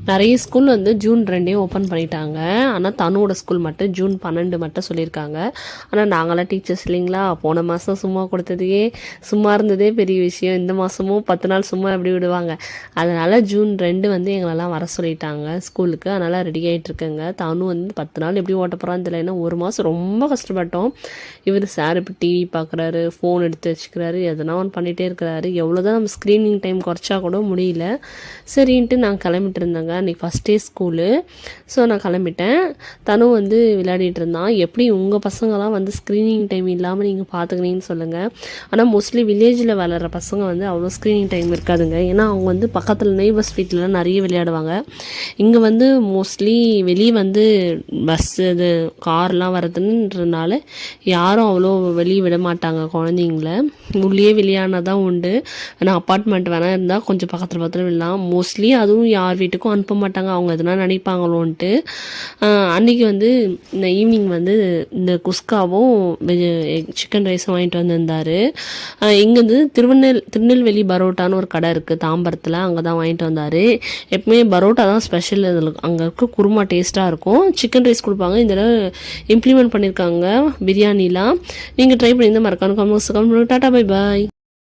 நிறைய ஸ்கூல் வந்து June 2 open பண்ணிட்டாங்க. ஆனால் தனுவோட ஸ்கூல் மட்டும் ஜூன் 12 மட்டும் சொல்லியிருக்காங்க. ஆனால் நாங்களாம் டீச்சர்ஸ் இல்லைங்களா, போன மாதம் சும்மா கொடுத்ததையே சும்மா இருந்ததே பெரிய விஷயம். இந்த மாதமும் 10 நாள் சும்மா எப்படி விடுவாங்க. அதனால் ஜூன் 2 வந்து எங்களெல்லாம் வர சொல்லிட்டாங்க ஸ்கூலுக்கு. அதனால் ரெடி ஆகிட்டுருக்கேங்க. தனு வந்து 10 நாள் எப்படி ஓட்ட போகிறான்னு தெரியல. ஏன்னா ஒரு மாதம் ரொம்ப கஷ்டப்பட்டோம். இவர் சார் இப்போ டிவி பார்க்குறாரு, ஃபோன் எடுத்து வச்சுக்கிறாரு, எதனா ஒன்று பண்ணிகிட்டே இருக்கிறாரு. எவ்வளோதான் நம்ம ஸ்க்ரீனிங் டைம் குறைச்சா கூட முடியல. சரின்ட்டு நான் கிளம்பிட்டு இருந்தேங்க. அன்றைக்கி ஃபஸ்ட் டே ஸ்கூலு. ஸோ நான் கிளம்பிட்டேன். தனு வந்து விளையாடிட்டு இருந்தான். எப்படி உங்கள் பசங்களாம் வந்து ஸ்க்ரீனிங் டைம் இல்லாமல் நீங்கள் பார்த்துக்கினீங்கன்னு சொல்லுங்கள். ஆனால் மோஸ்ட்லி வில்லேஜில் வளர்கிற பசங்க வந்து அவ்வளோ ஸ்க்ரீனிங் டைம் இருக்காதுங்க. ஏன்னா அவங்க வந்து பக்கத்தில் நெய்பர்ஸ் வீட்டிலலாம் நிறைய விளையாடுவாங்க. இங்கே வந்து மோஸ்ட்லி வெளியே வந்து பஸ்ஸு இது கார்லாம் வரதுன்றதுனால யாரும் அவ்வளோ வெளியே விட மாட்டாங்க குழந்தைங்கள. உள்ளே விளையாடினா தான் உண்டு. ஆனால் அப்பார்ட்மெண்ட் வேணால் இருந்தால் கொஞ்சம் பக்கத்தில் விடலாம். மோஸ்ட்லி அதுவும் யார் வீட்டுக்கும் அனுப்ப மாட்டாங்க, அவங்க எதுனா நினைப்பாங்களோன்ட்டு. அன்றைக்கி வந்து இந்த ஈவினிங் வந்து இந்த குஸ்காவும் சிக்கன் ரைஸும் வாங்கிட்டு வந்திருந்தார். இங்கேருந்து திருநெல்வேலி பரோட்டான்னு ஒரு கடை இருக்குது தாம்பரத்தில், அங்கே தான் வாங்கிட்டு வந்தார். எப்பவுமே பரோட்டா தான் ஸ்பெஷல். இதில் அங்கே இருக்க குருமா டேஸ்ட்டாக இருக்கும். சிக்கன் ரைஸ் கொடுப்பாங்க. இந்த தடவை இம்ப்ளிமெண்ட் பண்ணியிருக்காங்க பிரியாணிலாம். நீங்கள் ட்ரை பண்ணியிருந்தால் மறக்காம டாட்டா பை பாய்.